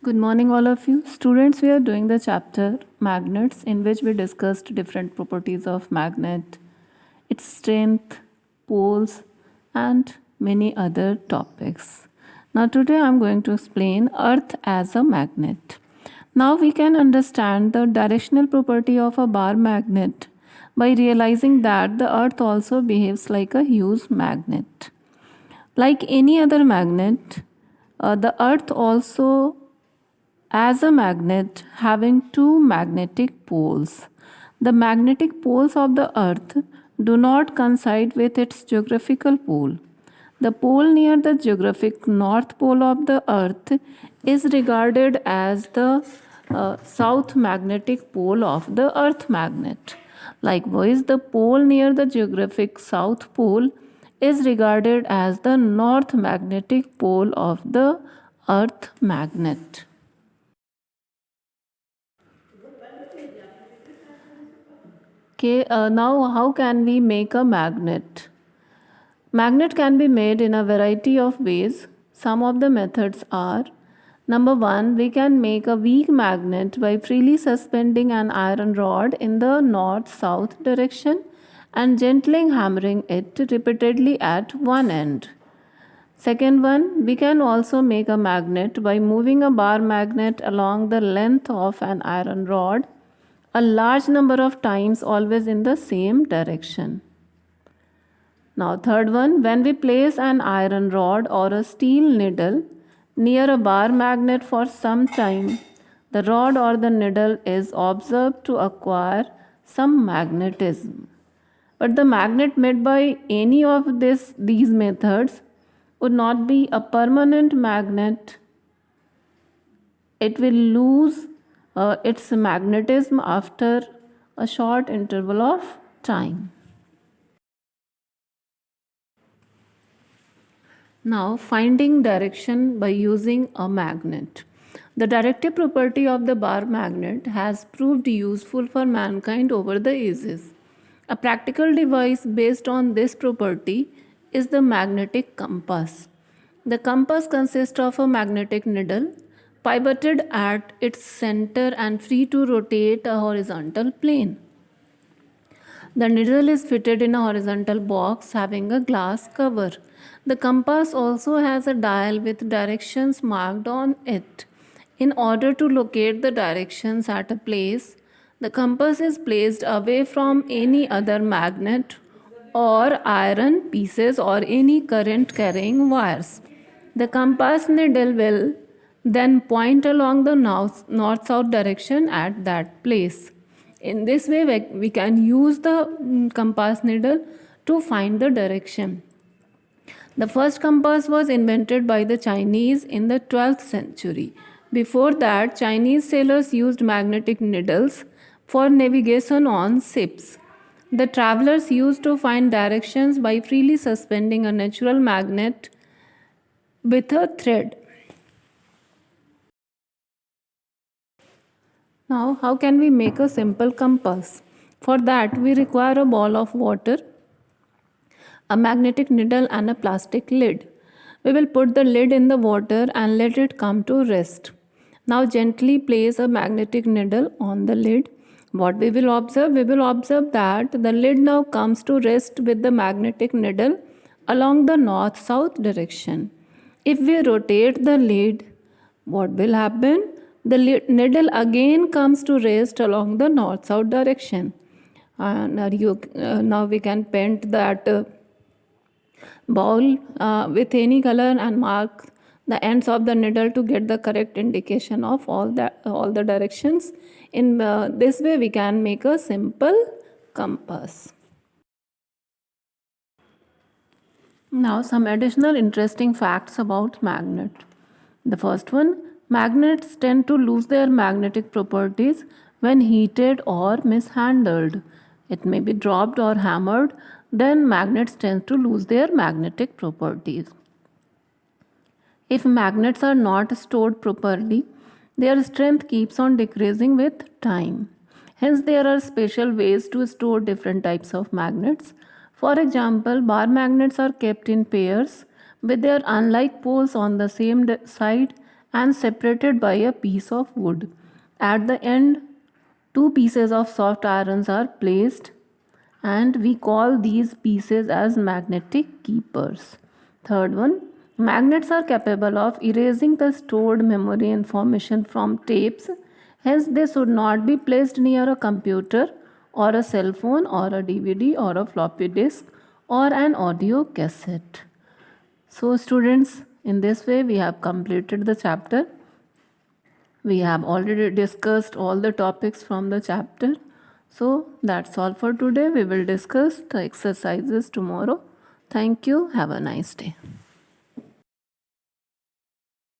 Good morning, all of you. Students, we are doing the chapter Magnets, in which we discussed different properties of magnet, its strength, poles, and many other topics. Now, today I'm going to explain Earth as a magnet. Now, we can understand the directional property of a bar magnet by realizing that the Earth also behaves like a huge magnet. Like any other magnet, the Earth also as a magnet having two magnetic poles. The magnetic poles of the earth do not coincide with its geographical pole. The pole near the geographic north pole of the earth is regarded as the south magnetic pole of the earth magnet. Likewise, the pole near the geographic south pole is regarded as the north magnetic pole of the earth magnet. Okay, now how can we make a magnet? Magnet can be made in a variety of ways. Some of the methods are: number one, we can make a weak magnet by freely suspending an iron rod in the north south direction and gently hammering it repeatedly at one end. Second one, we can also make a magnet by moving a bar magnet along the length of an iron rod a large number of times, always in the same direction. Now, third one, when we place an iron rod or a steel needle near a bar magnet for some time, the rod or the needle is observed to acquire some magnetism. But the magnet made by any of these methods would not be a permanent magnet. It will lose its magnetism after a short interval of time. Now, finding direction by using a magnet. The directive property of the bar magnet has proved useful for mankind over the ages. A practical device based on this property is the magnetic compass. The compass consists of a magnetic needle pivoted at its center and free to rotate a horizontal plane. The needle is fitted in a horizontal box having a glass cover. The compass also has a dial with directions marked on it. In order to locate the directions at a place, the compass is placed away from any other magnet or iron pieces or any current carrying wires. The compass needle will then point along the north south direction at that place. In this way, we can use the compass needle to find the direction. The first compass was invented by the Chinese in the 12th century. Before that, Chinese sailors used magnetic needles for navigation on ships. The travelers used to find directions by freely suspending a natural magnet with a thread. Now, how can we make a simple compass? For that, we require a ball of water, a magnetic needle, and a plastic lid. We will put the lid in the water and let it come to rest. Now, gently place a magnetic needle on the lid. What we will observe? We will observe that the lid now comes to rest with the magnetic needle along the north south direction. If we rotate the lid, what will happen? The needle again comes to rest along the north south direction. Now we can paint that ball with any color and mark the ends of the needle to get the correct indication of all the directions. In this way, we can make a simple compass. Now, some additional interesting facts about magnet. The first one, magnets tend to lose their magnetic properties when heated or mishandled. It may be dropped or hammered, then magnets tend to lose their magnetic properties. If magnets are not stored properly, their strength keeps on decreasing with time. Hence, there are special ways to store different types of magnets. For example, bar magnets are kept in pairs with their unlike poles on the same side and separated by a piece of wood. At the end, two pieces of soft irons are placed, and we call these pieces as magnetic keepers. Third one, magnets are capable of erasing the stored memory information from tapes, hence, they should not be placed near a computer or a cell phone or a DVD or a floppy disk or an audio cassette. So, students, in this way, we have completed the chapter. We have already discussed all the topics from the chapter. So, that's all for today. We will discuss the exercises tomorrow. Thank you. Have a nice day.